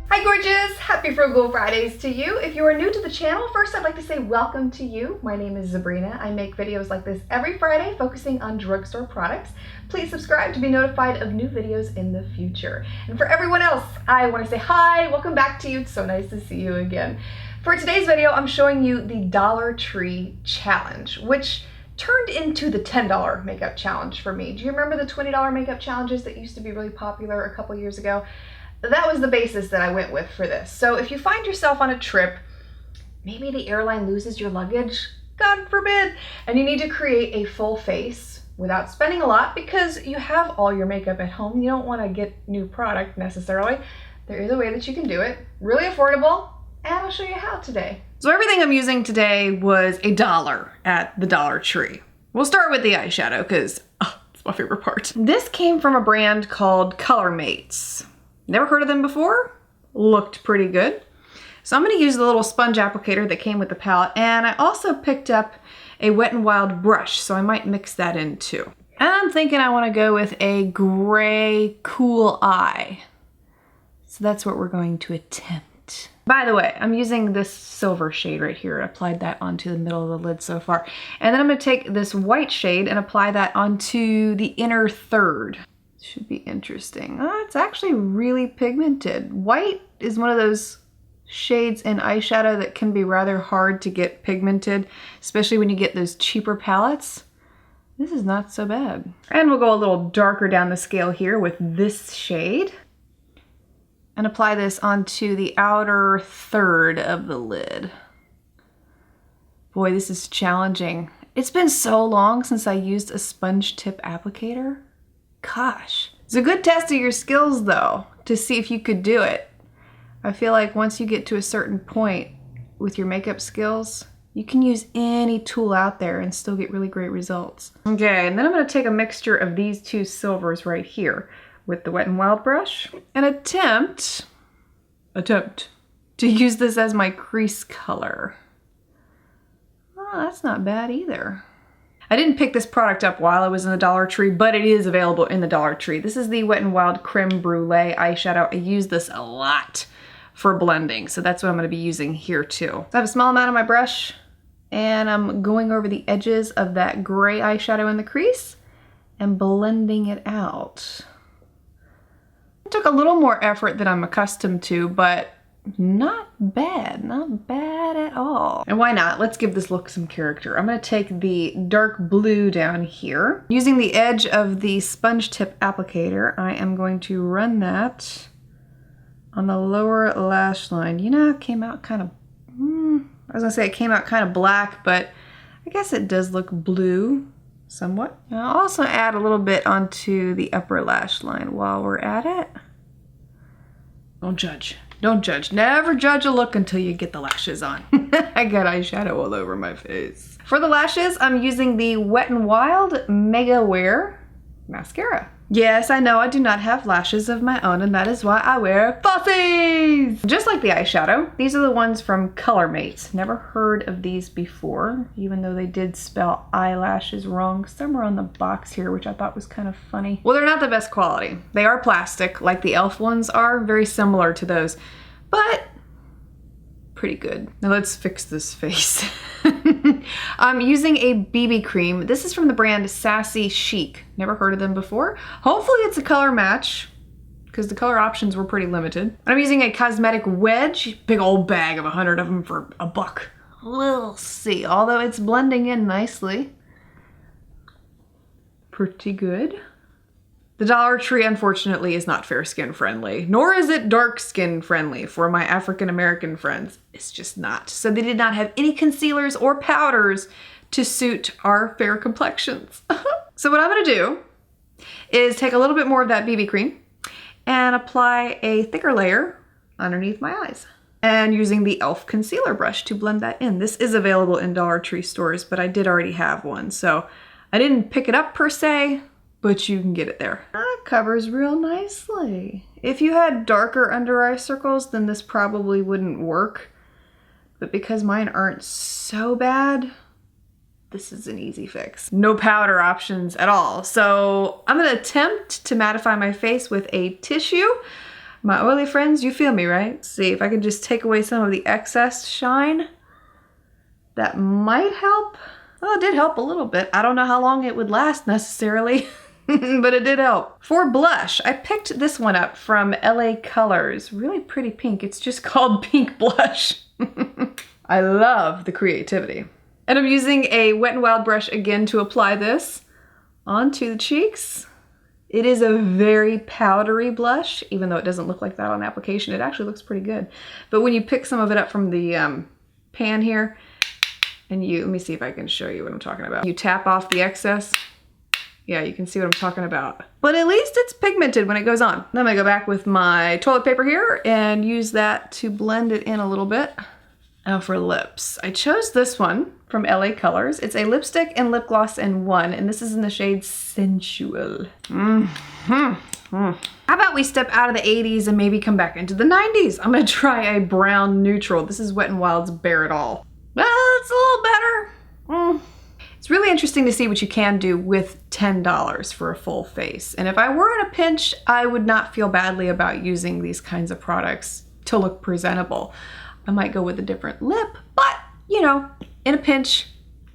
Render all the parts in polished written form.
Hi gorgeous! Happy Frugal Fridays to you. If you are new to the channel, first I'd like to say welcome to you. My name is Zabrena. I make videos like this every Friday focusing on drugstore products. Please subscribe to be notified of new videos in the future. And for everyone else, I want to say hi, welcome back to you. It's so nice to see you again. For today's video, I'm showing you the Dollar Tree Challenge, which turned into the $10 makeup challenge for me. Do you remember the $20 makeup challenges that used to be really popular a couple years ago? That was the basis that I went with for this. So if you find yourself on a trip, maybe the airline loses your luggage, God forbid, and you need to create a full face without spending a lot because you have all your makeup at home. You don't want to get new product necessarily. There is a way that you can do it, really affordable, and I'll show you how today. So everything I'm using today was $1 at the Dollar Tree. We'll start with the eyeshadow because it's my favorite part. This came from a brand called Color Mates. Never heard of them before, looked pretty good. So I'm gonna use the little sponge applicator that came with the palette, and I also picked up a Wet n Wild brush, so I might mix that in too. And I'm thinking I wanna go with a gray cool eye. So that's what we're going to attempt. By the way, I'm using this silver shade right here. I applied that onto the middle of the lid so far. And then I'm gonna take this white shade and apply that onto the inner third. Should be interesting. Oh, it's actually really pigmented. White is one of those shades in eyeshadow that can be rather hard to get pigmented, especially when you get those cheaper palettes. This is not so bad. And we'll go a little darker down the scale here with this shade and apply this onto the outer third of the lid. Boy, this is challenging. It's been so long since I used a sponge tip applicator. Gosh. It's a good test of your skills though, to see if you could do it. I feel like once you get to a certain point with your makeup skills, you can use any tool out there and still get really great results. Okay, and then I'm gonna take a mixture of these two silvers right here with the Wet n Wild brush and attempt to use this as my crease color. Oh, that's not bad either. I didn't pick this product up while I was in the Dollar Tree, but it is available in the Dollar Tree. This is the Wet n Wild Creme Brulee eyeshadow. I use this a lot for blending, so that's what I'm gonna be using here too. So I have a small amount on my brush, and I'm going over the edges of that gray eyeshadow in the crease and blending it out. It took a little more effort than I'm accustomed to, but not bad at all. And why not? Let's give this look some character. I'm gonna take the dark blue down here. Using the edge of the sponge tip applicator, I am going to run that on the lower lash line. You know, it came out kind of, I was gonna say it came out kind of black, but I guess it does look blue somewhat. And I'll also add a little bit onto the upper lash line while we're at it. Don't judge. Don't judge. Never judge a look until you get the lashes on. I got eyeshadow all over my face. For the lashes, I'm using the Wet n Wild Mega Wear mascara. Yes, I know I do not have lashes of my own, and that is why I wear falsies! Just like the eyeshadow, these are the ones from Color Mates. Never heard of these before, even though they did spell eyelashes wrong somewhere on the box here, which I thought was kind of funny. Well, they're not the best quality. They are plastic, like the e.l.f. ones are, very similar to those, but pretty good. Now let's fix this face. I'm using a BB cream. This is from the brand Sassy Chic. Never heard of them before. Hopefully it's a color match because the color options were pretty limited. I'm using a cosmetic wedge, big old bag of 100 of them for $1. We'll see, although it's blending in nicely. Pretty good. The Dollar Tree, unfortunately, is not fair skin friendly, nor is it dark skin friendly for my African American friends. It's just not. So they did not have any concealers or powders to suit our fair complexions. So what I'm gonna do is take a little bit more of that BB cream and apply a thicker layer underneath my eyes. And using the e.l.f. concealer brush to blend that in. This is available in Dollar Tree stores, but I did already have one, so I didn't pick it up per se, but you can get it there. That covers real nicely. If you had darker under eye circles, then this probably wouldn't work. But because mine aren't so bad, this is an easy fix. No powder options at all. So I'm gonna attempt to mattify my face with a tissue. My oily friends, you feel me, right? Let's see if I can just take away some of the excess shine. That might help. Well, it did help a little bit. I don't know how long it would last necessarily, but it did help. For blush, I picked this one up from LA Colors. Really pretty pink. It's just called Pink Blush. I love the creativity. And I'm using a Wet n Wild brush again to apply this onto the cheeks. It is a very powdery blush, even though it doesn't look like that on application. It actually looks pretty good. But when you pick some of it up from the pan here, and let me see if I can show you what I'm talking about. You tap off the excess. Yeah, you can see what I'm talking about. But at least it's pigmented when it goes on. Then I'm gonna go back with my toilet paper here and use that to blend it in a little bit. Now for lips. I chose this one from LA Colors. It's a lipstick and lip gloss in one, and this is in the shade Sensual. How about we step out of the 80s and maybe come back into the 90s? I'm gonna try a brown neutral. This is Wet n Wild's Bare It All. Well, it's a little better. It's really interesting to see what you can do with $10 for a full face. And if I were in a pinch, I would not feel badly about using these kinds of products to look presentable. I might go with a different lip, but you know, in a pinch,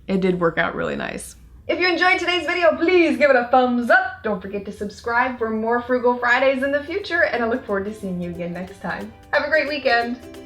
it did work out really nice. If you enjoyed today's video, please give it a thumbs up. Don't forget to subscribe for more Frugal Fridays in the future, and I look forward to seeing you again next time. Have a great weekend.